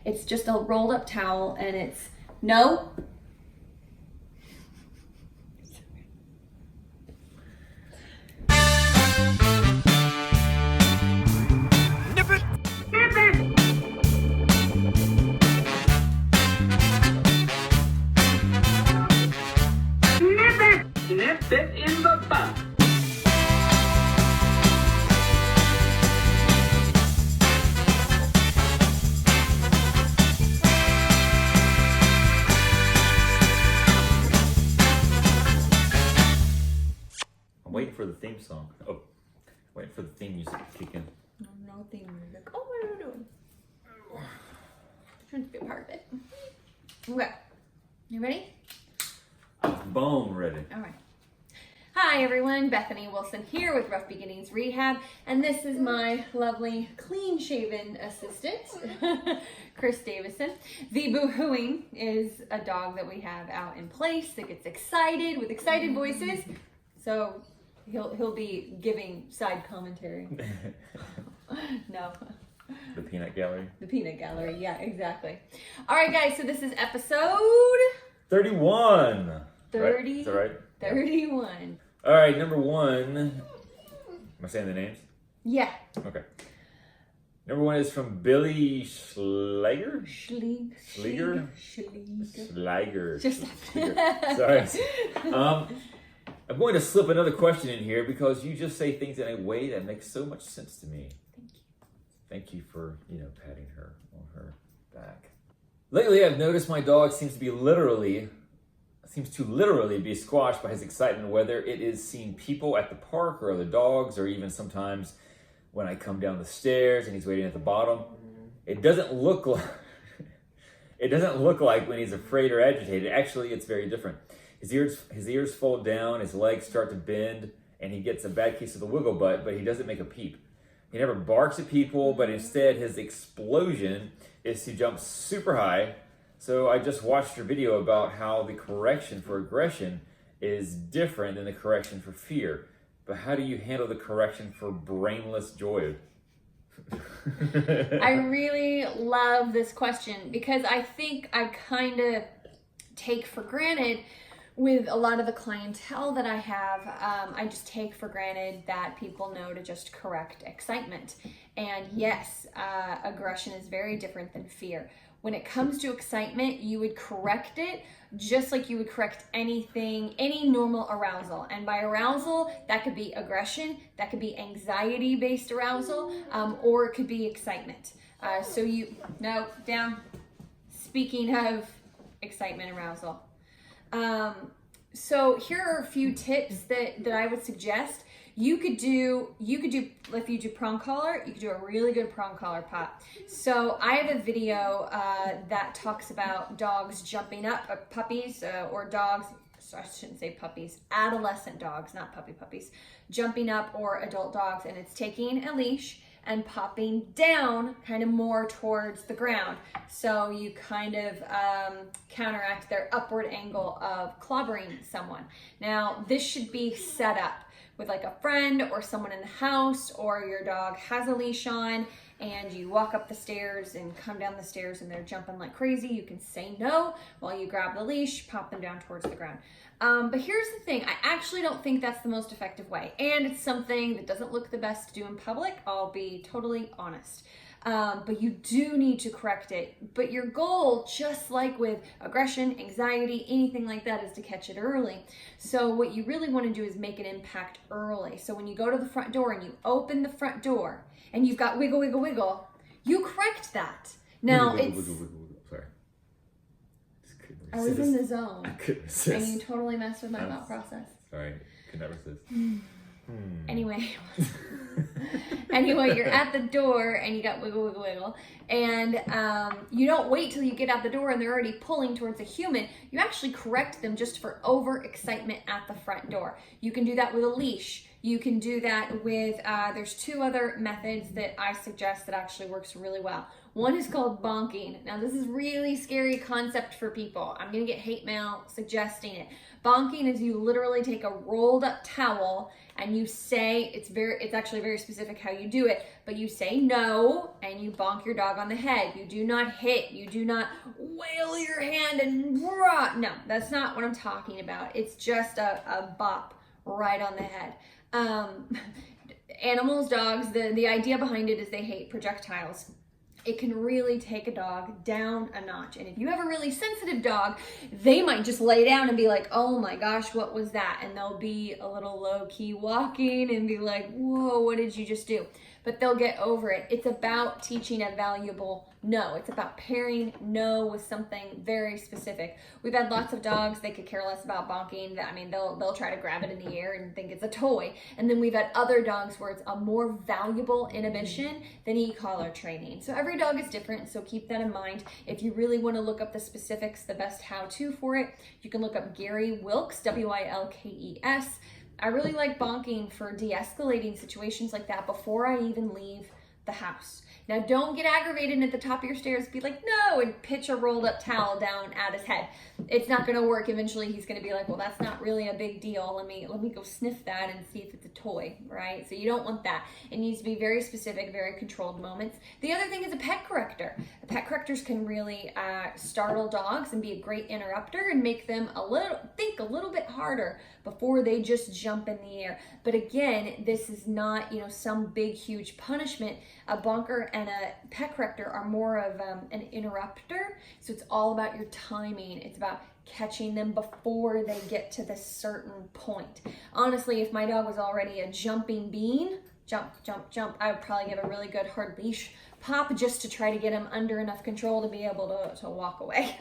It's just a rolled up towel and it's no. Nip it! Nip it! Nip it! Nip it in the butt. I'm waiting for the theme song. Oh, waiting for the theme music to kick in. No theme music. Oh, what are we doing? Trying to be a part of it. Okay. You ready? Boom, ready. All right. Hi everyone, Bethany Wilson here with Ruff Beginnings Rehab, and this is my lovely clean-shaven assistant, Chris Davison. The Boo-hooing is a dog that we have out in place that gets excited with excited voices, so he'll be giving side commentary. No. The peanut gallery. The peanut gallery, yeah, exactly. All right, guys, so this is episode 31. 30. Right? Is that right? 31. All right, number one. Am I saying the names? Yeah. Okay. Number one is from Billy Schlager? Schleger. Schlager. Just Schlager. Sorry. I'm going to slip another question in here because you just say things in a way that makes so much sense to me. Thank you. Thank you for, patting her on her back. Lately, I've noticed my dog seems to literally be squashed by his excitement, whether it is seeing people at the park or other dogs, or even sometimes when I come down the stairs and he's waiting at the bottom. It doesn't look like when he's afraid or agitated. Actually, it's very different. His ears fold down, his legs start to bend, and he gets a bad case of the wiggle butt, but he doesn't make a peep. He never barks at people, but instead his explosion is to jump super high. So I just watched your video about how the correction for aggression is different than the correction for fear. But how do you handle the correction for brainless joy? I really love this question because I think I kind of take for granted with a lot of the clientele that I have, I just take for granted that people know to just correct excitement. And yes, aggression is very different than fear. When it comes to excitement, you would correct it just like you would correct anything, any normal arousal. And by arousal, that could be aggression, that could be anxiety-based arousal, or it could be excitement. Down. Speaking of excitement arousal. So here are a few tips that I would suggest. You could do, if you do prong collar, you could do a really good prong collar pop. So I have a video that talks about dogs jumping up, puppies or dogs, so I shouldn't say puppies, adolescent dogs, not puppies, jumping up, or adult dogs, and it's taking a leash and popping down kind of more towards the ground. So you kind of counteract their upward angle of clobbering someone. Now, this should be set up with like a friend or someone in the house, or your dog has a leash on and you walk up the stairs and come down the stairs and they're jumping like crazy. You can say no while you grab the leash, pop them down towards the ground. But here's the thing, I actually don't think that's the most effective way. And it's something that doesn't look the best to do in public, I'll be totally honest. But you do need to correct it. But your goal, just like with aggression, anxiety, anything like that, is to catch it early. So what you really want to do is make an impact early. So when you go to the front door and you open the front door and you've got wiggle, wiggle, wiggle, you correct that. Now wiggle. Sorry. I was in the zone. I couldn't resist. And you totally messed with my thought process. Sorry, could not resist. Anyway, you're at the door and you got wiggle, wiggle, wiggle. And you don't wait till you get out the door and they're already pulling towards a human. You actually correct them just for overexcitement at the front door. You can do that with a leash. You can do that with, there's two other methods that I suggest that actually works really well. One is called bonking. Now this is really scary concept for people. I'm gonna get hate mail suggesting it. Bonking is you literally take a rolled up towel and you say, it's actually very specific how you do it, but you say no and you bonk your dog on the head. You do not hit, you do not wail your hand and rah. No, that's not what I'm talking about. It's just a bop right on the head. Animals, dogs, the idea behind it is they hate projectiles. It can really take a dog down a notch. And if you have a really sensitive dog, they might just lay down and be like, oh my gosh, what was that? And they'll be a little low-key walking and be like, whoa, what did you just do? But they'll get over it. It's about teaching a valuable no. It's about pairing no with something very specific. We've had lots of dogs, they could care less about bonking. I mean, they'll try to grab it in the air and think it's a toy. And then we've had other dogs where it's a more valuable inhibition than e-collar training. So every dog is different, so keep that in mind. If you really want to look up the specifics, the best how-to for it, you can look up Gary Wilkes, Wilkes. I really like bonking for de-escalating situations like that before I even leave the house. Now, don't get aggravated and at the top of your stairs be like, no, and pitch a rolled up towel down at his head. It's not going to work. Eventually, he's going to be like, well, that's not really a big deal. Let me go sniff that and see if it's a toy, right? So you don't want that. It needs to be very specific, very controlled moments. The other thing is a pet corrector. The pet correctors can really startle dogs and be a great interrupter and make them think a little bit harder before they just jump in the air. But again, this is not, some big, huge punishment. A bonker and a pet corrector are more of an interrupter. So it's all about your timing. It's about catching them before they get to this certain point. Honestly, if my dog was already a jumping bean, jump, I would probably give a really good hard leash pop just to try to get him under enough control to be able to walk away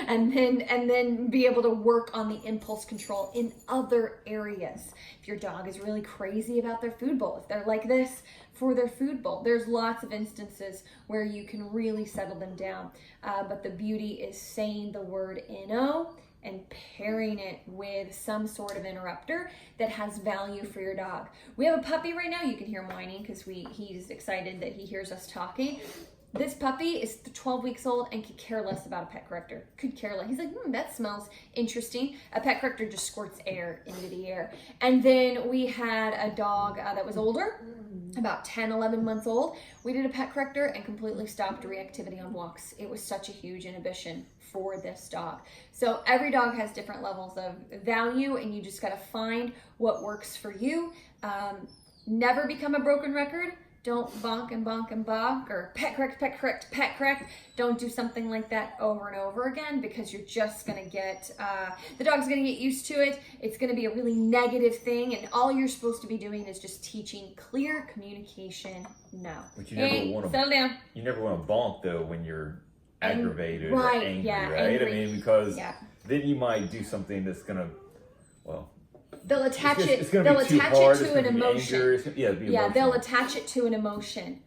and then be able to work on the impulse control in other areas. If your dog is really crazy about their food bowl, if they're like this for their food bowl, there's lots of instances where you can really settle them down. But the beauty is saying the word "no" and pairing it with some sort of interrupter that has value for your dog. We have a puppy right now. You can hear him whining because he's excited that he hears us talking. This puppy is 12 weeks old and could care less about a pet corrector. Could care less. He's like, that smells interesting. A pet corrector just squirts air into the air. And then we had a dog that was older, about 10, 11 months old. We did a pet corrector and completely stopped reactivity on walks. It was such a huge inhibition for this dog. So every dog has different levels of value and you just got to find what works for you. Never become a broken record. Don't bonk and bonk and bonk or pet correct. Don't do something like that over and over again because you're just going to get, the dog's going to get used to it. It's going to be a really negative thing and all you're supposed to be doing is just teaching clear communication no. But you never want to settle down. You never want to bonk though when you're aggravated or angry, yeah, right? angry. I mean, because then you might do something that's going to, they'll attach it to an emotion. Anger. They'll attach it to an emotion,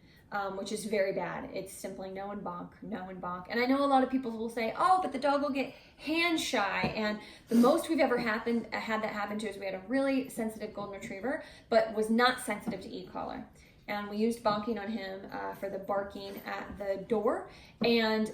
which is very bad. It's simply no and bonk. And I know a lot of people will say, oh, but the dog will get hand shy. And the most we've ever had that happen to is we had a really sensitive golden retriever, but was not sensitive to e-collar. And we used bonking on him for the barking at the door. And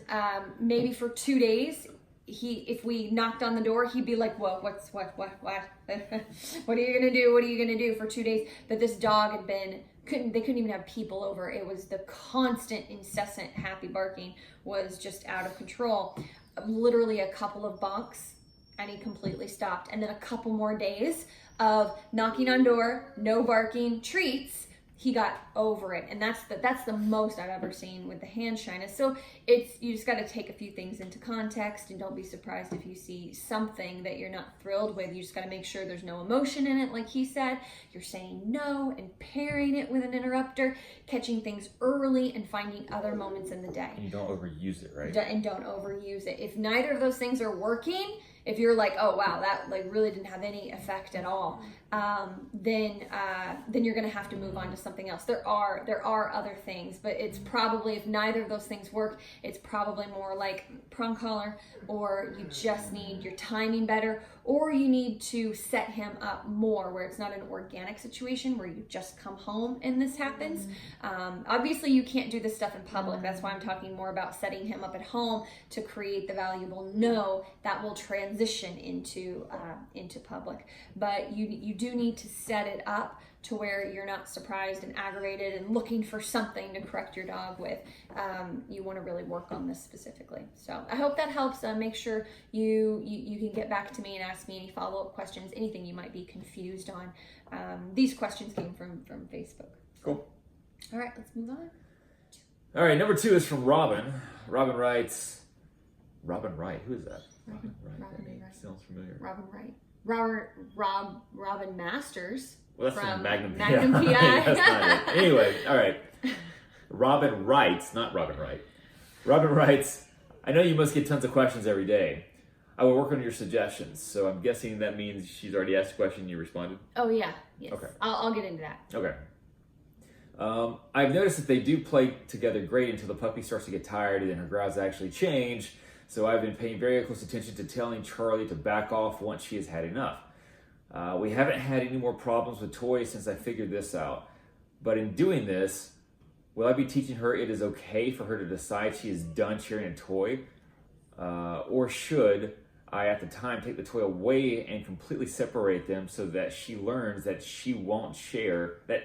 maybe for 2 days, if we knocked on the door, he'd be like, whoa, what? What are you gonna do for 2 days? But this dog had they couldn't even have people over. It was the constant, incessant, happy barking was just out of control. Literally a couple of bonks and he completely stopped. And then a couple more days of knocking on door, no barking, treats, he got over it. And that's the most I've ever seen with the hand shyness. So you just got to take a few things into context and don't be surprised if you see something that you're not thrilled with. You just got to make sure there's no emotion in it. Like he said, you're saying no and pairing it with an interrupter, catching things early and finding other moments in the day. And you don't overuse it, right? And don't overuse it. If neither of those things are working, If you're like, oh wow, that like really didn't have any effect at all, then you're gonna have to move on to something else. There are other things, but it's probably, if neither of those things work, it's probably more like prong collar, or you just need your timing better, or you need to set him up more where it's not an organic situation where you just come home and this happens. Obviously you can't do this stuff in public. That's why I'm talking more about setting him up at home to create the valuable no that will transition into public. But you do need to set it up to where you're not surprised and aggravated and looking for something to correct your dog with. You want to really work on this specifically. So I hope that helps. Make sure you can get back to me and ask me any follow-up questions, anything you might be confused on. These questions came from Facebook. Cool. All right, let's move on. All right, number 2 is from Robin. Robin writes, Robin Wright, who is that? Robin Wright. Sounds familiar. Robin Wright. Robin Masters. Well, that's from Magnum PI. That's not it. Anyway, all right. Robin writes, not Robin Wright. Robin writes, I know you must get tons of questions every day. I will work on your suggestions. So I'm guessing that means she's already asked a question and you responded? Oh, yeah. Yes. Okay. I'll get into that. Okay. I've noticed that they do play together great until the puppy starts to get tired and then her growls actually change. So I've been paying very close attention to telling Charlie to back off once she has had enough. We haven't had any more problems with toys since I figured this out. But in doing this, will I be teaching her it is okay for her to decide she is done sharing a toy? Or should I at the time take the toy away and completely separate them so that she learns that she won't share, that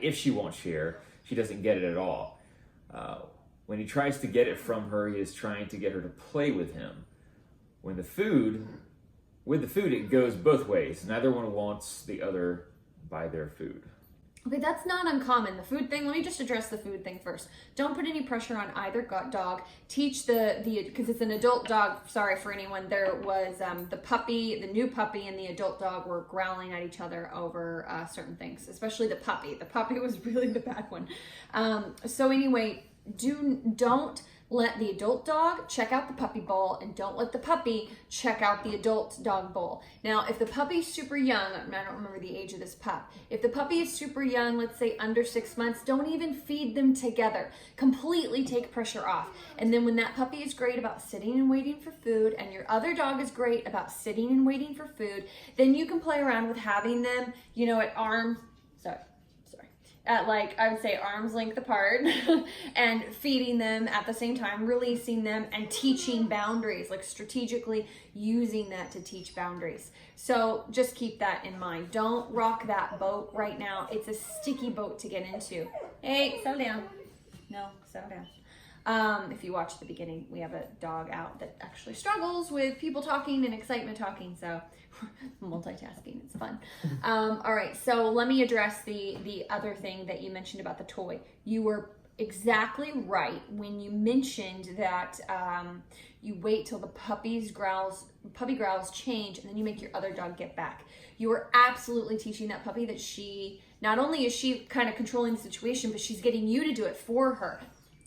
if she won't share, she doesn't get it at all. When he tries to get it from her, he is trying to get her to play with him. With the food, it goes both ways. Neither one wants the other by their food. Okay, that's not uncommon. The food thing, let me just address the food thing first. Don't put any pressure on either dog. Teach because it's an adult dog, sorry for anyone, there was the new puppy and the adult dog were growling at each other over certain things, especially the puppy. The puppy was really the bad one. So anyway, don't let the adult dog check out the puppy bowl, and don't let the puppy check out the adult dog bowl. Now, if the puppy's super young, I don't remember the age of this pup. If the puppy is super young, let's say under 6 months, don't even feed them together. Completely take pressure off. And then when that puppy is great about sitting and waiting for food, and your other dog is great about sitting and waiting for food, then you can play around with having them, at like, I would say arm's length apart and feeding them at the same time, releasing them and teaching boundaries, like strategically using that to teach boundaries. So just keep that in mind. Don't rock that boat right now. It's a sticky boat to get into. Hey, settle down. No, settle down. If you watch the beginning, we have a dog out that actually struggles with people talking and excitement talking, so multitasking, it's fun. All right, so let me address the other thing that you mentioned about the toy. You were exactly right when you mentioned that you wait till the puppy growls change, and then you make your other dog get back. You are absolutely teaching that puppy that not only is she kind of controlling the situation, but she's getting you to do it for her.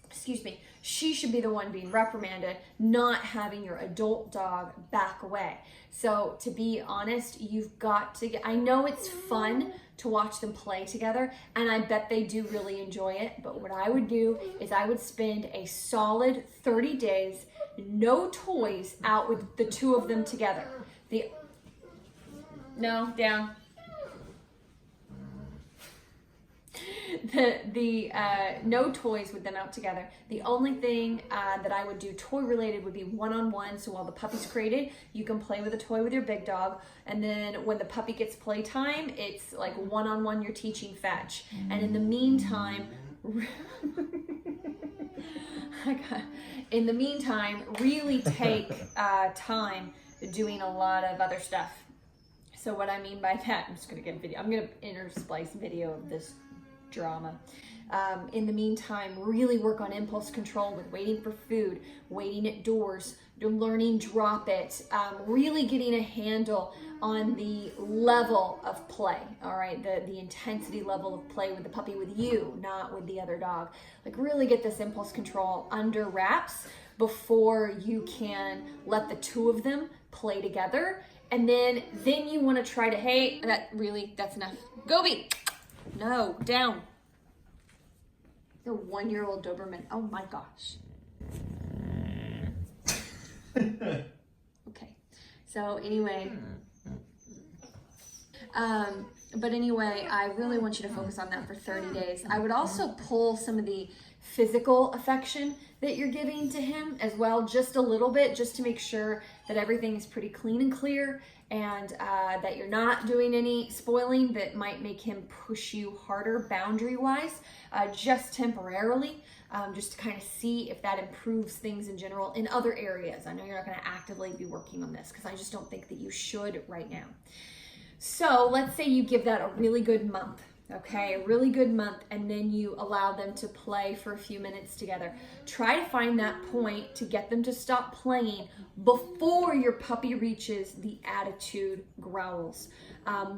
Excuse me, she should be the one being reprimanded, not having your adult dog back away. So to be honest, you've got to I know it's fun to watch them play together, and I bet they do really enjoy it, but what I would do is I would spend a solid 30 days, no toys, out with the two of them together. No, down. No toys with them out together. The only thing that I would do toy related would be one-on-one. So while the puppy's crated, you can play with a toy with your big dog, and then when the puppy gets playtime, it's like one-on-one, you're teaching fetch. And in the meantime really take time doing a lot of other stuff. So what I mean by that, I'm just gonna get a video. I'm gonna intersplice video of this drama. In the meantime, really work on impulse control with waiting for food, waiting at doors, learning drop it, really getting a handle on the level of play, all right? The intensity level of play with the puppy with you, not with the other dog. Like really get this impulse control under wraps before you can let the two of them play together. And then you want to try to, hey, that's enough. Gobi, no, down. The 1-year-old Doberman. Oh my gosh. Okay. So anyway, but anyway, I really want you to focus on that for 30 days. I would also pull some of the physical affection that you're giving to him as well, just a little bit, just to make sure that everything is pretty clean and clear, and that you're not doing any spoiling that might make him push you harder boundary-wise, just temporarily, just to kind of see if that improves things in general in other areas. I know you're not going to actively be working on this because I just don't think that you should right now. So let's say you give that a really good month. Okay, a really good month, and then you allow them to play for a few minutes together. Try to find that point to get them to stop playing before your puppy reaches the attitude growls.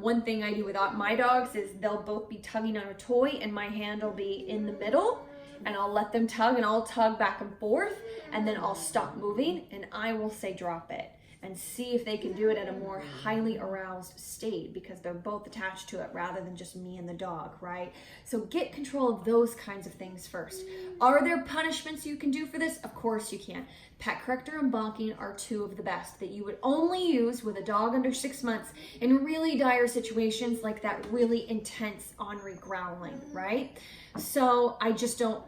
One thing I do with my dogs is they'll both be tugging on a toy, and my hand will be in the middle, and I'll let them tug, and I'll tug back and forth, and then I'll stop moving, and I will say drop it. And see if they can do it at a more highly aroused state, because they're both attached to it rather than just me and the dog, right? So get control of those kinds of things first. Are there punishments you can do for this? Of course you can. Pet corrector and bonking are two of the best that you would only use with a dog under 6 months in really dire situations like that really intense ornery growling, right? So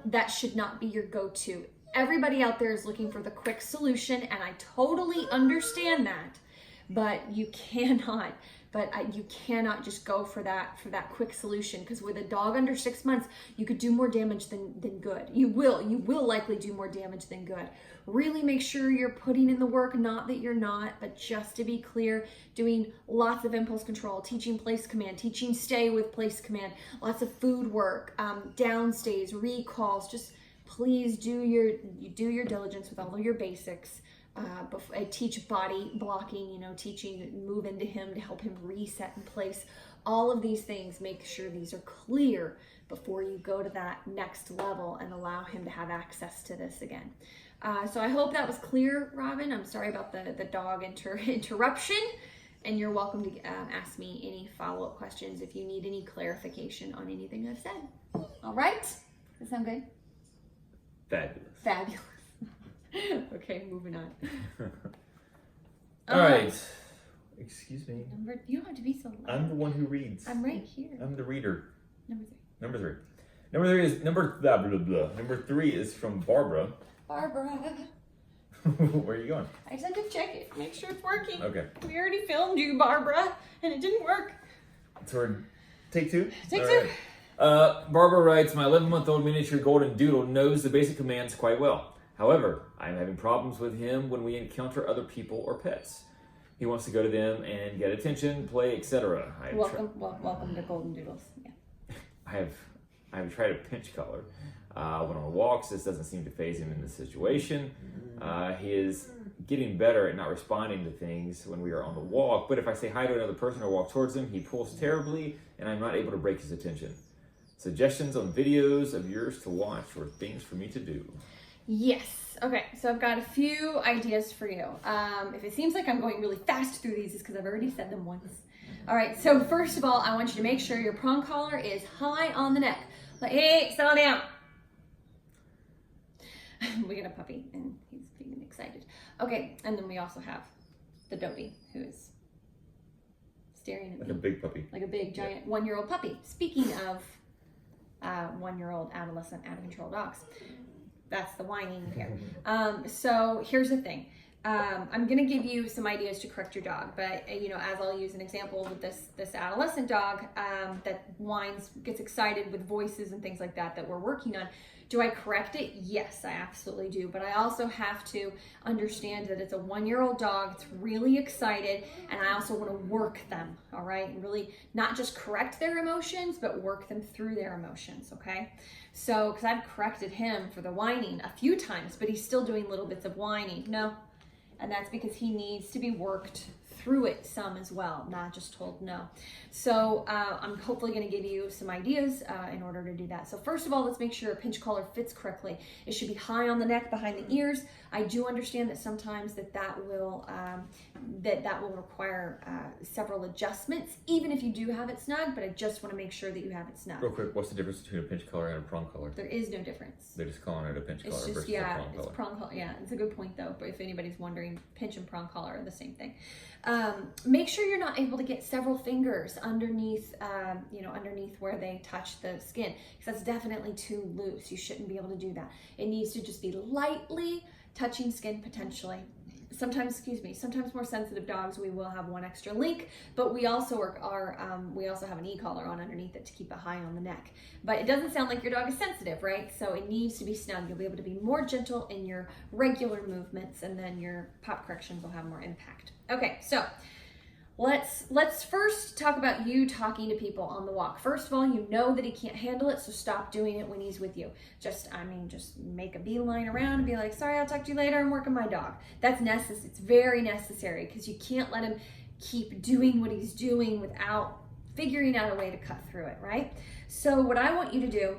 that should not be your go-to. Everybody out there is looking for the quick solution, and I totally understand that, but you cannot just go for that quick solution, because with a dog under 6 months, you could do more damage than good. You will likely do more damage than good. Really make sure you're putting in the work, not that you're not, but just to be clear, doing lots of impulse control, teaching place command, teaching stay with place command, lots of food work, downstays, recalls, just please do your diligence with all of your basics. Teach body blocking, teaching move into him to help him reset in place. All of these things, make sure these are clear before you go to that next level and allow him to have access to this again. So I hope that was clear, Robin. I'm sorry about the dog interruption, and you're welcome to ask me any follow-up questions if you need any clarification on anything I've said. All right? Does that sound good? Fabulous. Okay, moving on. All right. Excuse me. You don't have to be so loud. I'm the one who reads. I'm right here. I'm the reader. Number three. Number three is from Barbara. Barbara. Where are you going? I just had to check it, make sure it's working. Okay. We already filmed you, Barbara, and it didn't work. So take two? Take two. Right. Barbara writes, my 11-month-old miniature golden doodle knows the basic commands quite well. However, I'm having problems with him when we encounter other people or pets. He wants to go to them and get attention, play, etc. Welcome to golden doodles. Yeah. I have tried a pinch collar. When on walks, this doesn't seem to faze him in this situation. He is getting better at not responding to things when we are on the walk, but if I say hi to another person or walk towards him, he pulls terribly, and I'm not able to break his attention. Suggestions on videos of yours to watch or things for me to do? Yes. Okay, so I've got a few ideas for you. If it seems like I'm going really fast through these, it's because I've already said them once. All right, so first of all, I want you to make sure your prong collar is high on the neck. Like, hey, settle down. We get a puppy, and he's being excited. Okay, and then we also have the Dobie, who is staring at me. Like a big puppy. Like a big, giant 1-year-old puppy. Speaking of 1-year-old adolescent out-of-control dogs, that's the whining here. So here's the thing. I'm gonna give you some ideas to correct your dog, but as I'll use an example with this adolescent dog that whines, gets excited with voices and things like that we're working on. Do I correct it? Yes, I absolutely do. But I also have to understand that it's a 1-year-old dog. It's really excited, and I also want to work them, all right? And really not just correct their emotions, but work them through their emotions, okay? So, because I've corrected him for the whining a few times, but he's still doing little bits of whining. No, And that's because he needs to be worked through it some as well, not just told no. So I'm hopefully going to give you some ideas in order to do that. So first of all, let's make sure a pinch collar fits correctly. It should be high on the neck, behind the ears. I do understand that sometimes that will require several adjustments, even if you do have it snug, but I just want to make sure that you have it snug. Real quick, what's the difference between a pinch collar and a prong collar? There is no difference. They're just calling it a pinch collar It's just, versus yeah, a prong collar. it's prong collar. Yeah, it's a good point though. But if anybody's wondering, pinch and prong collar are the same thing. Make sure you're not able to get several fingers underneath, underneath where they touch the skin, because that's definitely too loose. You shouldn't be able to do that. It needs to just be lightly touching skin potentially. Sometimes more sensitive dogs, we will have one extra link, but we also we also have an e-collar on underneath it to keep it high on the neck. But it doesn't sound like your dog is sensitive, right? So it needs to be snug. You'll be able to be more gentle in your regular movements, and then your pop corrections will have more impact. Okay, so let's first talk about you talking to people on the walk. First of all, you know that he can't handle it, so stop doing it when he's with you. Just make a beeline around and be like, sorry, I'll talk to you later, I'm working my dog. That's necessary. It's very necessary, because you can't let him keep doing what he's doing without figuring out a way to cut through it, right? So what I want you to do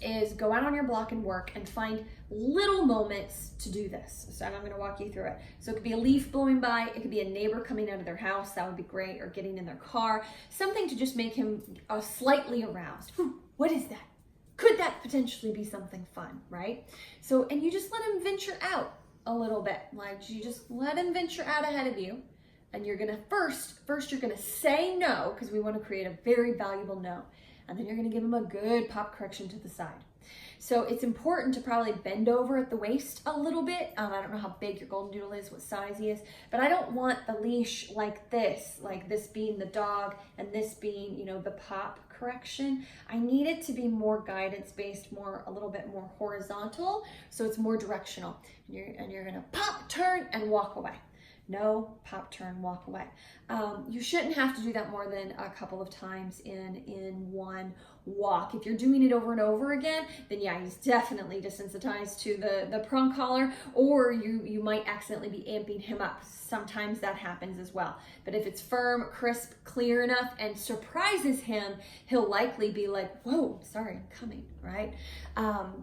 is go out on your block and work and find little moments to do this. So I'm going to walk you through it. So it could be a leaf blowing by, it could be a neighbor coming out of their house, that would be great, or getting in their car, something to just make him slightly aroused. What is that? Could that potentially be something fun, right? So, and you just let him venture out a little bit. Like, you just let him venture out ahead of you. And you're gonna first you're gonna say no, because we want to create a very valuable no. And then you're gonna give him a good pop correction to the side. So it's important to probably bend over at the waist a little bit. I don't know how big your golden doodle is, what size he is, but I don't want the leash like this being the dog and this being, the pop correction. I need it to be more guidance based, a little bit more horizontal, so it's more directional. And you're gonna pop, turn, and walk away. No, pop, turn, walk away. You shouldn't have to do that more than a couple of times in one walk. If you're doing it over and over again, then yeah, he's definitely desensitized to the prong collar, or you might accidentally be amping him up. Sometimes that happens as well. But if it's firm, crisp, clear enough, and surprises him, he'll likely be like, whoa, sorry, I'm coming, right?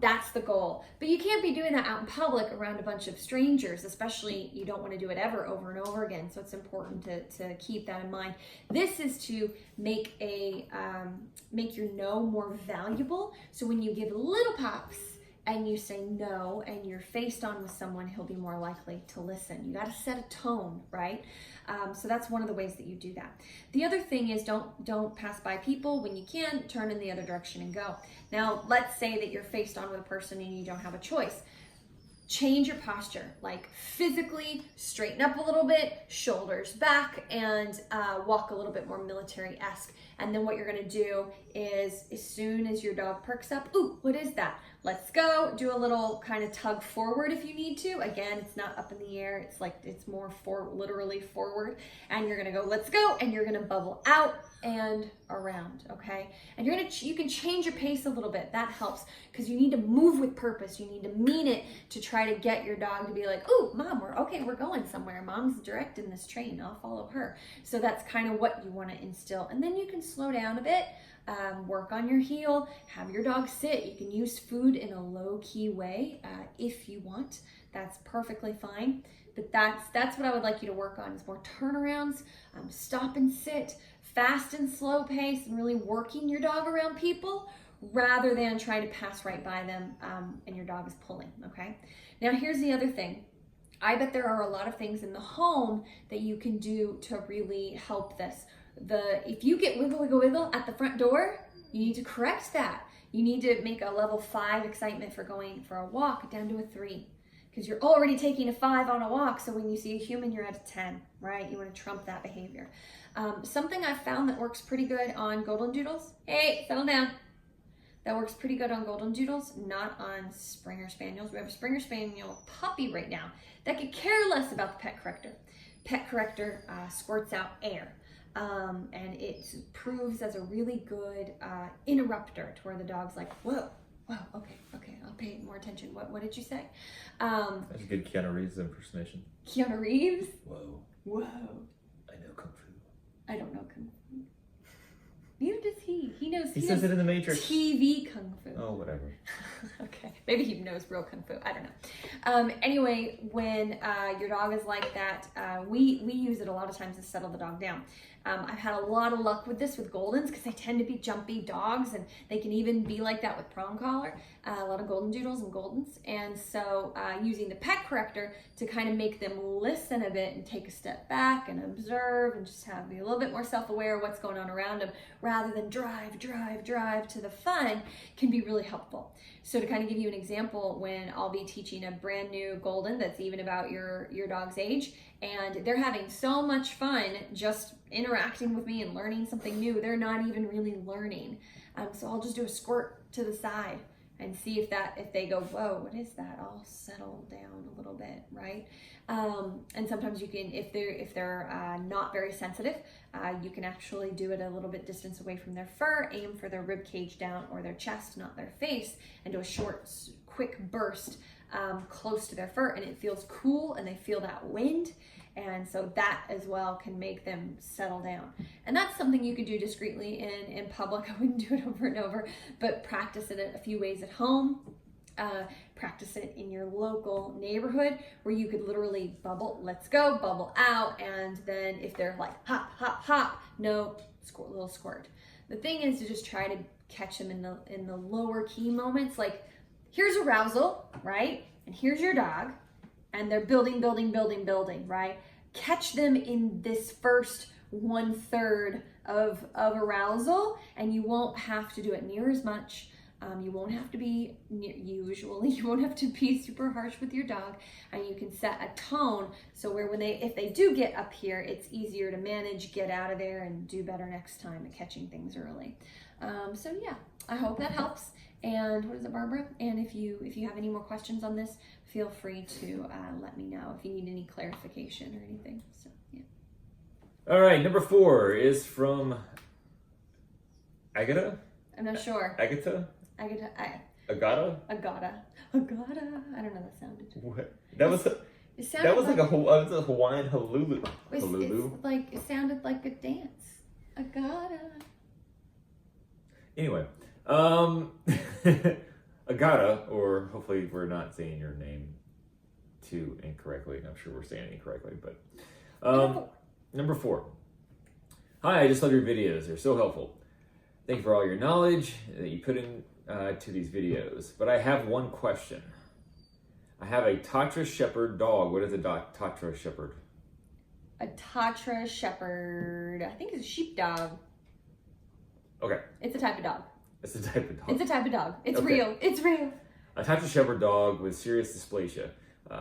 That's the goal. But you can't be doing that out in public around a bunch of strangers, especially you don't want to do it ever over and over again. So it's important to keep that in mind. This is to make your no more valuable. So when you give little pops and you say no and you're faced on with someone, he'll be more likely to listen. You got to set a tone, right? So that's one of the ways that you do that. The other thing is don't pass by people. When you can, turn in the other direction and go. Now, let's say that you're faced on with a person and you don't have a choice. Change your posture, like physically straighten up a little bit, shoulders back, and walk a little bit more military-esque. And then what you're gonna do is, as soon as your dog perks up, ooh, what is that? Let's go. Do a little kind of tug forward if you need to. Again, it's not up in the air. It's more literally forward. And you're gonna go, let's go, and you're gonna bubble out and around, okay? And you can change your pace a little bit. That helps, because you need to move with purpose. You need to mean it to try to get your dog to be like, ooh, mom, we're going somewhere. Mom's directing this train. I'll follow her. So that's kind of what you want to instill. And then you can slow down a bit, work on your heel, have your dog sit. You can use food in a low-key way if you want. That's perfectly fine. But that's what I would like you to work on, is more turnarounds, stop and sit, fast and slow pace, and really working your dog around people rather than trying to pass right by them and your dog is pulling, okay? Now here's the other thing. I bet there are a lot of things in the home that you can do to really help this. If you get wiggle, wiggle, wiggle at the front door, you need to correct that. You need to make a level 5 excitement for going for a walk down to a 3. Because you're already taking a 5 on a walk, so when you see a human, you're at a 10, right? You want to trump that behavior. Something I've found that works pretty good on golden doodles, hey, settle down. That works pretty good on golden doodles, not on Springer Spaniels. We have a Springer Spaniel puppy right now that could care less about the pet corrector. Pet corrector squirts out air. And it proves as a really good interrupter to where the dog's like, whoa, Whoa, okay, I'll pay more attention. What did you say? That's a good Keanu Reeves impersonation. Keanu Reeves? Whoa. Whoa. I know Kung Fu. I don't know Kung Fu. Neither does he. He knows. He says it in the Matrix. TV Kung Fu. Oh, whatever. Okay, maybe he knows real Kung Fu. I don't know. Anyway, when your dog is like that, we use it a lot of times to settle the dog down. I've had a lot of luck with this with Goldens because they tend to be jumpy dogs, and they can even be like that with prong collar. A lot of Golden Doodles and Goldens, and so using the pet corrector to kind of make them listen a bit and take a step back and observe and just be a little bit more self-aware of what's going on around them, rather than drive to the fun, can be really helpful. So to kind of give you an example, when I'll be teaching a brand new Golden that's even about your dog's age, and they're having so much fun just interacting with me and learning something new, they're not even really learning. So I'll just do a squirt to the side and see if they go, whoa, what is that? I'll settle down a little bit, right? And sometimes you can, if they're not very sensitive, you can actually do it a little bit distance away from their fur, aim for their rib cage down or their chest, not their face, and do a short, quick burst close to their fur, and it feels cool and they feel that wind. And so that as well can make them settle down. And that's something you could do discreetly in public. I wouldn't do it over and over, but practice it a few ways at home. Practice it in your local neighborhood where you could literally bubble, let's go, bubble out. And then if they're like hop, hop, hop, no, squirt, little squirt. The thing is to just try to catch them in the lower key moments. Like here's arousal, right? And here's your dog. And they're building, right? Catch them in this first 1/3 of arousal, and you won't have to do it near as much. You won't have to be you won't have to be super harsh with your dog, and you can set a tone so where if they do get up here, it's easier to manage, get out of there, and do better next time at catching things early. So yeah, I hope that helps. And what is it, Barbara? And if you have any more questions on this, feel free to let me know if you need any clarification or anything. So yeah. All right, number 4 is from Agata. I'm not sure. Agata. Agata. Agata. I don't know that sounded. What? That was. It sounded That was like a Hawaiian halulu. It sounded like a dance. Agata. Anyway, Agata, or hopefully we're not saying your name too incorrectly. I'm sure we're saying it incorrectly, but number 4. Hi, I just love your videos. They're so helpful. Thank you for all your knowledge that you put in to these videos. But I have one question. I have a Tatra Shepherd dog. What is a Tatra Shepherd? A Tatra Shepherd. I think it's a sheepdog. Okay. It's a type of dog. It's a type of dog. It's a type of dog. It's Okay. real. It's real. A Tatra Shepherd dog with serious dysplasia.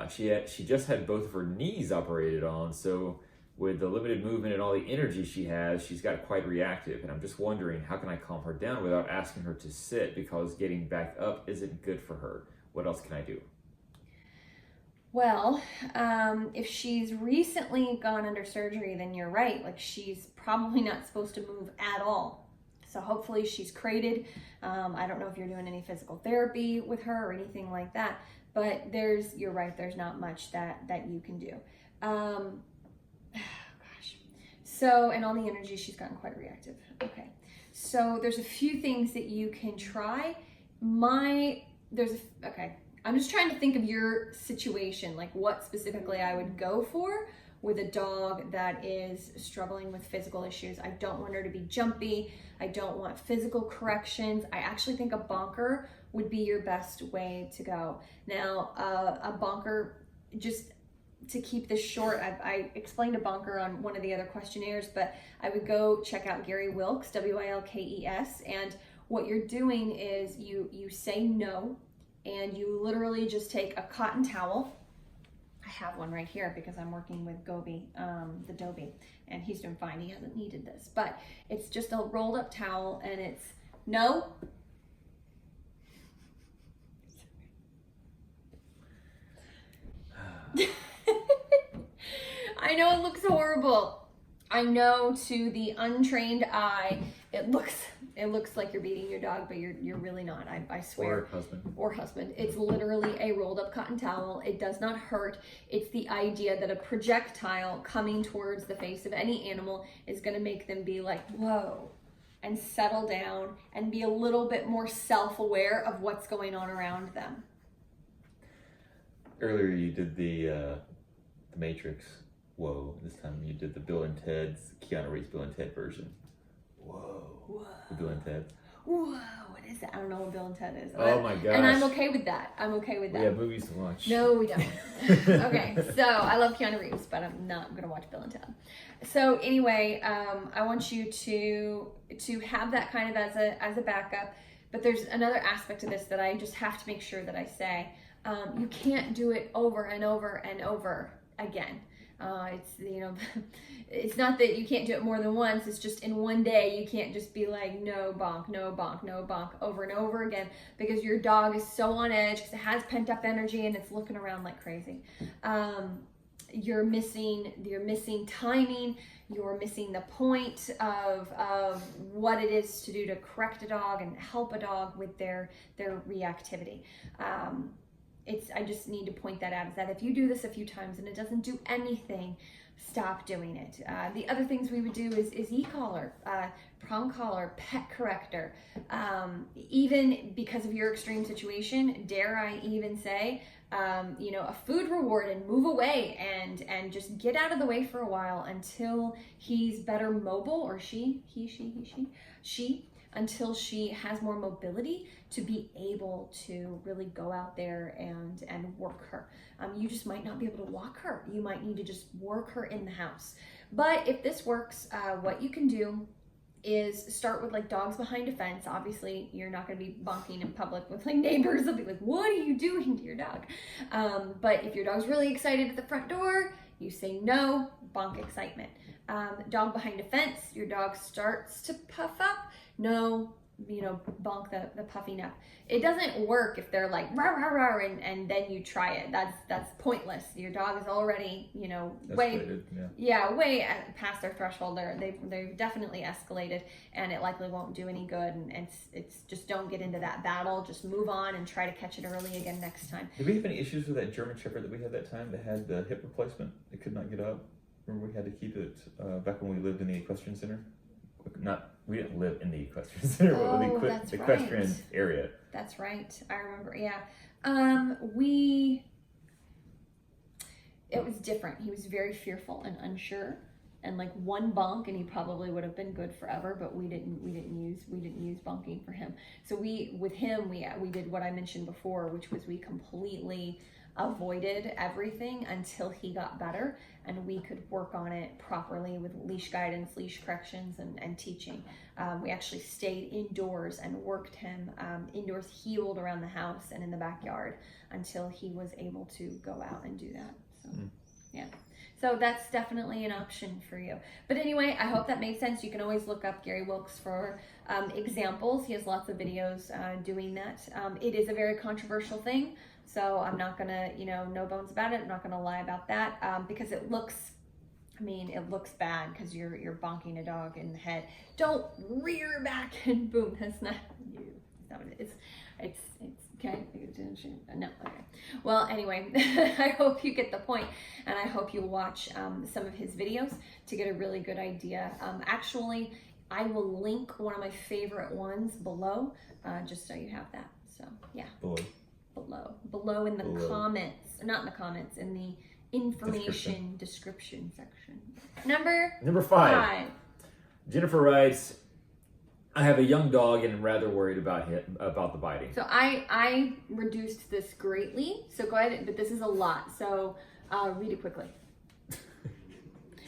She just had both of her knees operated on, so with the limited movement and all the energy she has, she's got quite reactive. And I'm just wondering, how can I calm her down without asking her to sit, because getting back up isn't good for her? What else can I do? Well, if she's recently gone under surgery, then you're right. Like, she's probably not supposed to move at all. So hopefully she's crated. I don't know if you're doing any physical therapy with her or anything like that, but you're right, there's not much that you can do. Gosh. So, and all the energy, she's gotten quite reactive. Okay. So there's a few things that you can try. Okay. I'm just trying to think of your situation, like what specifically I would go for with a dog that is struggling with physical issues. I don't want her to be jumpy. I don't want physical corrections. I actually think a bonker would be your best way to go. Now, a bonker, just to keep this short, I explained a bonker on one of the other questionnaires, but I would go check out Gary Wilkes, Wilkes, and what you're doing is you say no, and you literally just take a cotton towel. I have one right here because I'm working with Gobi, the Dobie, and he's doing fine. He hasn't needed this, but it's just a rolled up towel, and it's no. I know it looks horrible. I know to the untrained eye, it looks It looks like you're beating your dog, but you're really not. I swear. Or husband. It's literally a rolled up cotton towel. It does not hurt. It's the idea that a projectile coming towards the face of any animal is going to make them be like, whoa, and settle down and be a little bit more self-aware of what's going on around them. Earlier you did the Matrix. Whoa. This time you did the Keanu Reeves Bill and Ted version. Whoa. The Bill and Ted. Whoa, what is that? I don't know what Bill and Ted is. Oh my gosh. And I'm okay with that. We have movies to watch. No, we don't. Okay, so I love Keanu Reeves, but I'm not going to watch Bill and Ted. So anyway, I want you to have that kind of as a backup. But there's another aspect to this that I just have to make sure that I say. You can't do it over and over and over again. It's not that you can't do it more than once. It's just in one day you can't just be like no bonk, no bonk, no bonk over and over again, because your dog is so on edge because it has pent up energy and it's looking around like crazy. You're missing timing. You're missing the point of what it is to do to correct a dog and help a dog with their reactivity. I just need to point that out, is that if you do this a few times and it doesn't do anything, stop doing it. The other things we would do is e-collar, prong collar, pet corrector. Even because of your extreme situation, dare I even say, a food reward and move away and just get out of the way for a while until he's better mobile, or she, until she has more mobility to be able to really go out there and work her. You just might not be able to walk her. You might need to just work her in the house. But if this works, what you can do is start with like dogs behind a fence. Obviously, you're not going to be bonking in public with like neighbors. They'll be like, what are you doing to your dog? But if your dog's really excited at the front door, you say no, bonk excitement. Dog behind a fence, your dog starts to puff up. No, bonk the puffing up. It doesn't work if they're like rah rah rah and then you try it. That's pointless. Your dog is already way past their threshold. They've definitely escalated, and it likely won't do any good. And it's just don't get into that battle. Just move on and try to catch it early again next time. Did we have any issues with that German Shepherd that we had that time that had the hip replacement? It could not get up. Remember we had to keep it back when we lived in the equestrian center. We didn't live in the equestrian center, but the equestrian area. That's right. I remember. Yeah. It was different. He was very fearful and unsure, and like one bonk and he probably would have been good forever, but we didn't use bonking for him. So we did what I mentioned before, which was we completely avoided everything until he got better and we could work on it properly with leash guidance, leash corrections, and teaching. We actually stayed indoors and worked him indoors, heeled around the house and in the backyard until he was able to go out and do that. So, yeah. So that's definitely an option for you. But anyway, I hope that made sense. You can always look up Gary Wilkes for examples. He has lots of videos doing that. It is a very controversial thing. So I'm not gonna, no bones about it. I'm not gonna lie about that because it looks bad because you're bonking a dog in the head. Don't rear back and boom. That's not you. That's not what it is. It's okay. No. Okay. Well, anyway, I hope you get the point, and I hope you watch some of his videos to get a really good idea. Actually, I will link one of my favorite ones below, just so you have that. So yeah. Below in the comments, not in the comments, in the information description section. Number 5. Jennifer writes, I have a young dog and am rather worried about the biting. So I reduced this greatly. So go ahead, but this is a lot. So read it quickly.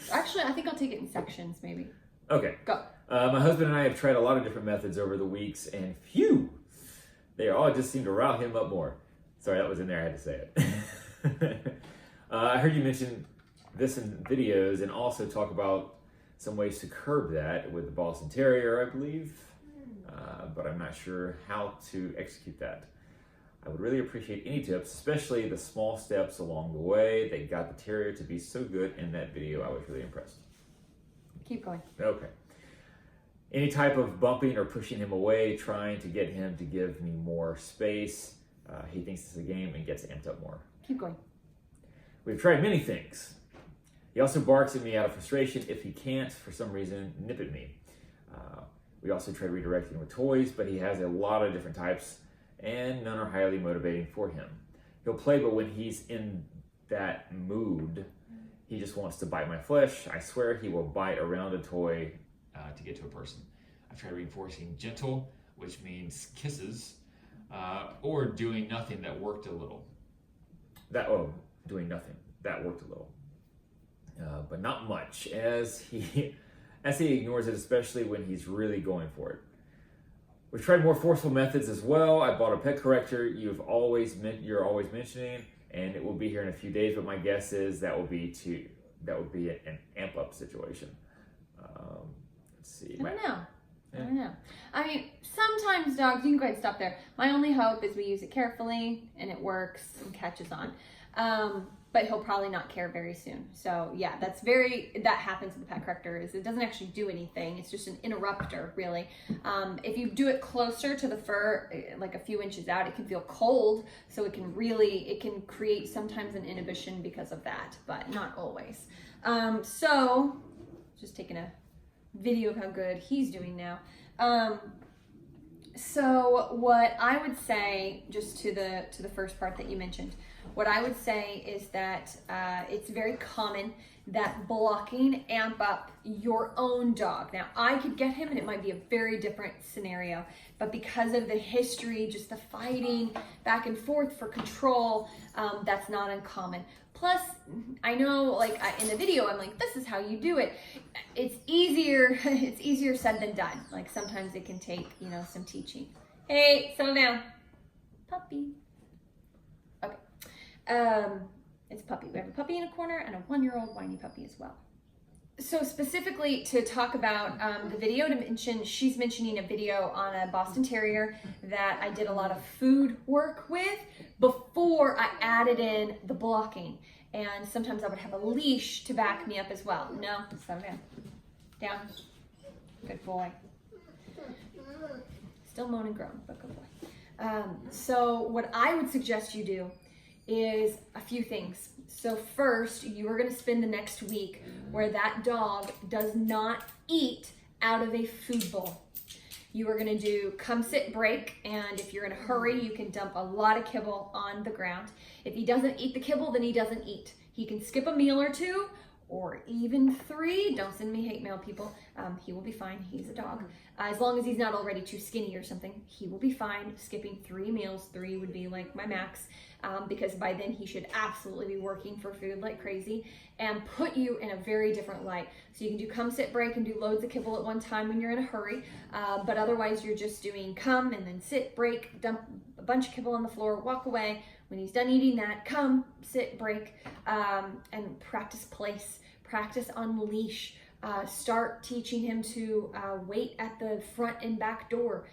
Actually, I think I'll take it in sections maybe. Okay. Go. My husband and I have tried a lot of different methods over the weeks, and phew, they all just seem to rile him up more. Sorry, that was in there. I had to say it. I heard you mention this in videos and also talk about some ways to curb that with the Boston Terrier, I believe. But I'm not sure how to execute that. I would really appreciate any tips, especially the small steps along the way. They got the Terrier to be so good in that video. I was really impressed. Keep going. Okay. Any type of bumping or pushing him away, trying to get him to give me more space. He thinks it's a game and gets amped up more. Keep going. We've tried many things. He also barks at me out of frustration if he can't, for some reason, nip at me. We also tried redirecting with toys, but he has a lot of different types, and none are highly motivating for him. He'll play, but when he's in that mood, he just wants to bite my flesh. I swear he will bite around a toy to get to a person. I've tried reinforcing gentle, which means kisses, or doing nothing. That worked a little. Doing nothing. That worked a little. But not much, as he ignores it, especially when he's really going for it. We've tried more forceful methods as well. I bought a pet corrector you're always mentioning, and it will be here in a few days, but my guess is that would be an amp up situation. Let's see. I don't know. I mean, sometimes dogs, you can go ahead and stop there. My only hope is we use it carefully and it works and catches on. But he'll probably not care very soon. So yeah, that happens with the pet corrector, is it doesn't actually do anything. It's just an interrupter, really. If you do it closer to the fur, like a few inches out, it can feel cold. So it can create sometimes an inhibition because of that, but not always. So just taking a video of how good he's doing now. So what I would say, just to the first part that you mentioned, what I would say is that it's very common that blocking amp up your own dog. Now, I could get him and it might be a very different scenario, but because of the history, just the fighting back and forth for control, that's not uncommon. Plus, I know, like in the video, I'm like, this is how you do it. It's easier said than done. Like sometimes it can take, some teaching. Hey, settle down. Puppy. Okay. It's a puppy. We have a puppy in a corner and a 1-year-old whiny puppy as well. So specifically to talk about the video, to mention, she's mentioning a video on a Boston Terrier that I did a lot of food work with before I added in the blocking. And sometimes I would have a leash to back me up as well. No, settle down. Down. Good boy. Still moan and groan, but good boy. So what I would suggest you do is a few things. So first, you are going to spend the next week where that dog does not eat out of a food bowl. You are going to do come, sit, break, and if you're in a hurry, you can dump a lot of kibble on the ground. If he doesn't eat the kibble, then he doesn't eat. He can skip a meal or 2, or even 3. Don't send me hate mail, people. He will be fine. He's a dog. As long as he's not already too skinny or something, he will be fine skipping 3 meals. 3 would be like my max, because by then he should absolutely be working for food like crazy and put you in a very different light. So you can do come, sit, break, and do loads of kibble at one time when you're in a hurry, but otherwise you're just doing come and then sit, break, dump a bunch of kibble on the floor, walk away. When he's done eating that, come, sit, break, and practice place, practice on leash. Start teaching him to wait at the front and back door.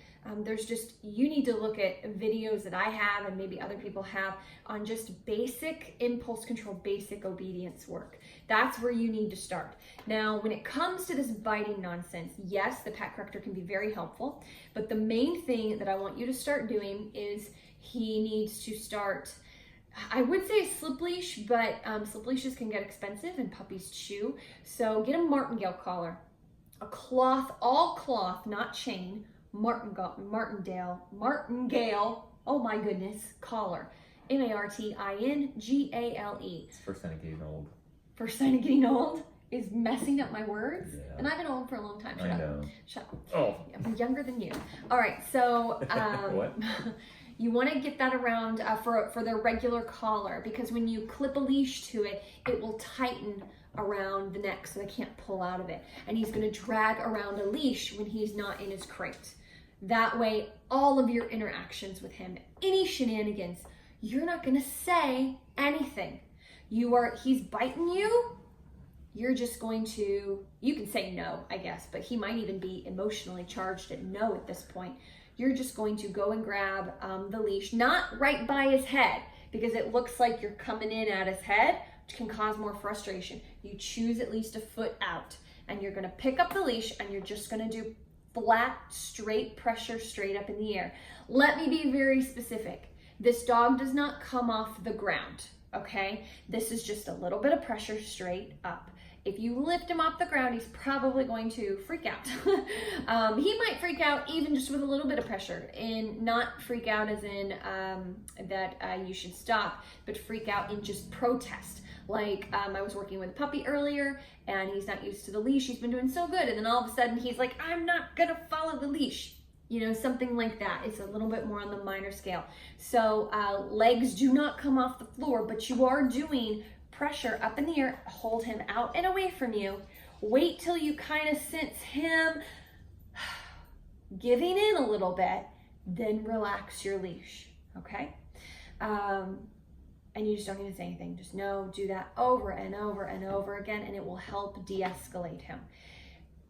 You need to look at videos that I have and maybe other people have on just basic impulse control, basic obedience work. That's where you need to start. Now, when it comes to this biting nonsense, yes, the pet corrector can be very helpful, but the main thing that I want you to start doing is he needs to start, I would say a slip leash, but slip leashes can get expensive and puppies chew. So get a martingale collar, a cloth, all cloth, not chain, martingale, oh my goodness, collar, MARTINGALE. It's first sign of getting old. First sign of getting old is messing up my words, yeah. And I've been old for a long time. I know. Shut up. Oh. I'm younger than you. All right, so What? You want to get that around for the regular collar, because when you clip a leash to it, it will tighten around the neck so they can't pull out of it. And he's going to drag around a leash when he's not in his crate. That way, all of your interactions with him, any shenanigans, you're not going to say anything. He's biting you. You're just going to, you can say no, I guess, but he might even be emotionally charged at no at this point. You're just going to go and grab the leash, not right by his head, because it looks like you're coming in at his head, which can cause more frustration. You choose at least a foot out, and you're gonna pick up the leash, and you're just gonna do flat, straight pressure straight up in the air. Let me be very specific. This dog does not come off the ground, okay? This is just a little bit of pressure straight up. If you lift him off the ground, he's probably going to freak out. He might freak out even just with a little bit of pressure, and not freak out as in that you should stop, but freak out in just protest. Like I was working with a puppy earlier, and he's not used to the leash. He's been doing so good, and then all of a sudden he's like, I'm not gonna follow the leash. You know, something like that. It's a little bit more on the minor scale. So legs do not come off the floor, but you are doing pressure up in the air. Hold him out and away from you. Wait till you kind of sense him giving in a little bit, then relax your leash, okay? And you just don't need to say anything. Just know, do that over and over and over again, and it will help de-escalate him.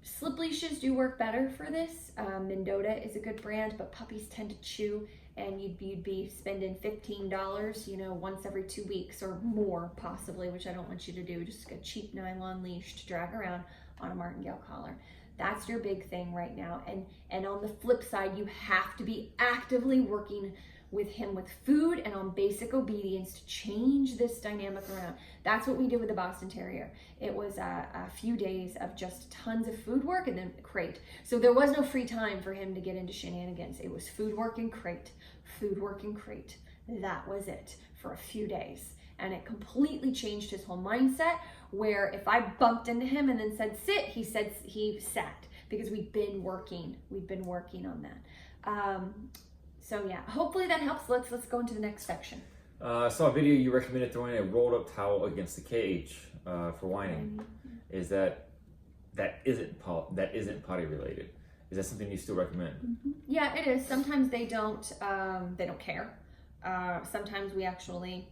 Slip leashes do work better for this. Mendota is a good brand, but puppies tend to chew, and you'd be spending $15, you know, once every 2 weeks or more possibly, which I don't want you to do. Just a cheap nylon leash to drag around on a martingale collar. That's your big thing right now. And on the flip side, you have to be actively working with him with food and on basic obedience to change this dynamic around. That's what we did with the Boston Terrier. It was a few days of just tons of food work and then crate. So there was no free time for him to get into shenanigans. It was food work and crate, food work and crate. That was it for a few days. And it completely changed his whole mindset, where if I bumped into him and then said sit, he sat, because we'd been working on that. So yeah, hopefully that helps. Let's go into the next section. I saw a video you recommended throwing a rolled up towel against the cage for whining. Is that isn't potty related? Is that something you still recommend? Mm-hmm. Yeah, it is. Sometimes they don't care. Sometimes we actually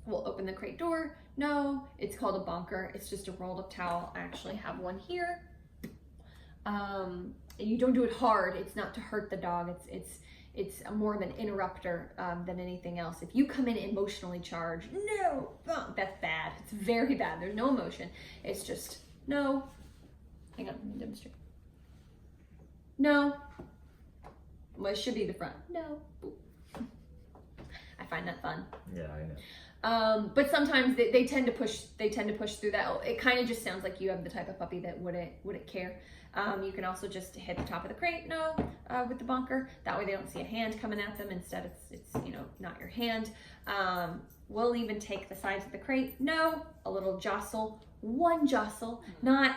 will open the crate door. No, it's called a bonker. It's just a rolled up towel. I actually have one here. You don't do it hard. It's not to hurt the dog. It's more of an interrupter than anything else. If you come in emotionally charged, no, that's bad. It's very bad. There's no emotion. It's just, no. Hang on, let me demonstrate. No. Well, it should be the front. No. I find that fun. Yeah, I know. But sometimes they tend to push through that. It kind of just sounds like you have the type of puppy that wouldn't care. You can also just hit the top of the crate, with the bonker. That way they don't see a hand coming at them. Instead, it's not your hand. We'll even take the sides of the crate. No, a little jostle, one jostle, not.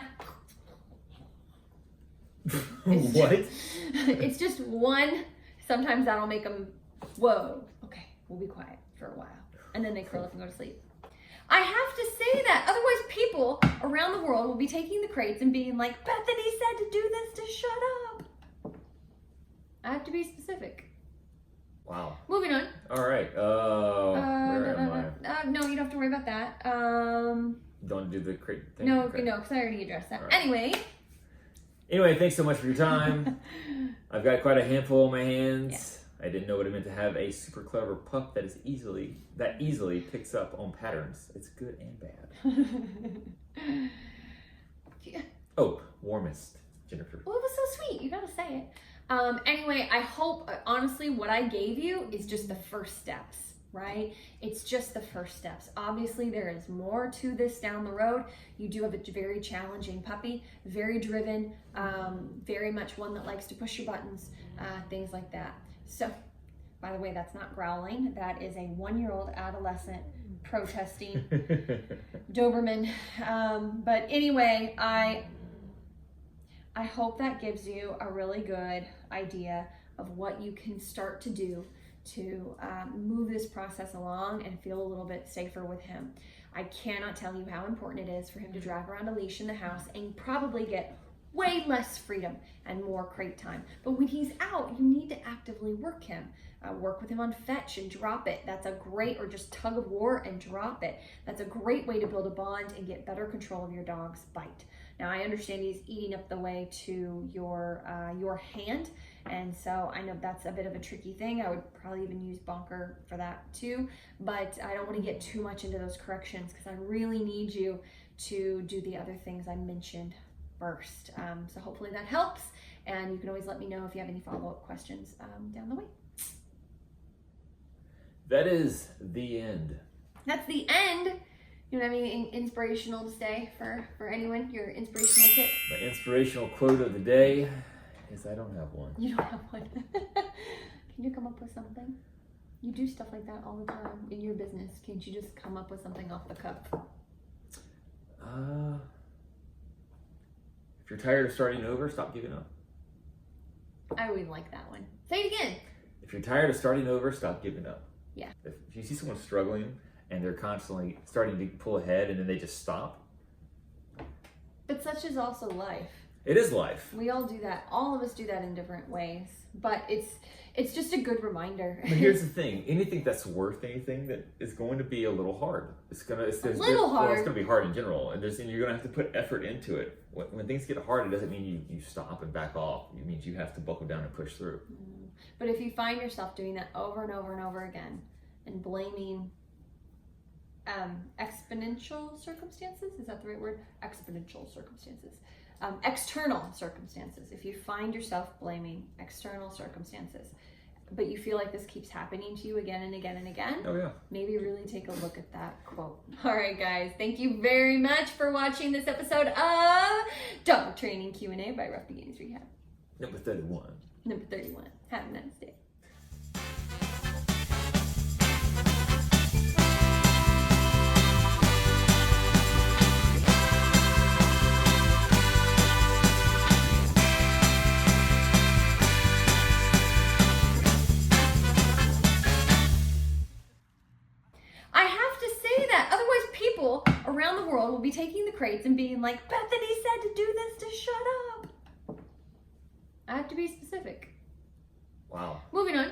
What? It's just one. Sometimes that'll make them, whoa, okay, we'll be quiet for a while. And then they curl up and go to sleep. I have to say that, otherwise people around the world will be taking the crates and being like, Bethany said to do this to shut up. I have to be specific. Wow. Moving on. All right. Where am I? No, you don't have to worry about that. Don't do the crate thing. No, Okay. because I already addressed that. Right. Anyway, thanks so much for your time. I've got quite a handful in my hands. Yeah. I didn't know what it meant to have a super clever pup that easily picks up on patterns. It's good and bad. Yeah. Oh, warmest, Jennifer. Well, it was so sweet. You gotta say it. Anyway, I hope, honestly, what I gave you is just the first steps, right? It's just the first steps. Obviously, there is more to this down the road. You do have a very challenging puppy, very driven, very much one that likes to push your buttons, things like that. So, by the way, that's not growling. That is a 1-year-old adolescent protesting Doberman. But anyway, I hope that gives you a really good idea of what you can start to do to move this process along and feel a little bit safer with him. I cannot tell you how important it is for him to drag around a leash in the house and probably get way less freedom and more crate time. But when he's out, you need to actively work him. Work with him on fetch and drop it. That's a great, or just tug of war and drop it. That's a great way to build a bond and get better control of your dog's bite. Now, I understand he's eating up the way to your hand, and so I know that's a bit of a tricky thing. I would probably even use bonker for that too, but I don't want to get too much into those corrections because I really need you to do the other things I mentioned first. So hopefully that helps, And you can always let me know if you have any follow-up questions down the way. That is the end. That's the end. You know what I mean? Inspirational to say for anyone? Your inspirational tip? My inspirational quote of the day is I don't have one. You don't have one. Can you come up with something? You do stuff like that all the time in your business. Can't you just come up with something off the cuff? If you're tired of starting over, stop giving up. I really like that one. Say it again. If you're tired of starting over, stop giving up. Yeah. If you see someone struggling and they're constantly starting to pull ahead and then they just stop. But such is also life. It is life. We all do that. All of us do that in different ways. But it's just a good reminder. But here's the thing: anything that's worth anything that is going to be a little hard. It's hard. Well, it's gonna be hard in general, and you're gonna have to put effort into it. When things get hard, it doesn't mean you stop and back off. It means you have to buckle down and push through. But if you find yourself doing that over and over and over again, and blaming exponential circumstances, is that the right word? Exponential circumstances. External circumstances. If you find yourself blaming external circumstances, but you feel like this keeps happening to you again and again and again, oh yeah, maybe really take a look at that quote. All right, guys, thank you very much for watching this episode of Dog Training Q&A by Ruff Beginnings Rehab. Number 31. Number 31. Have a nice day. Around the world will be taking the crates and being like, Bethany said to do this to shut up. I have to be specific. Wow. Moving on.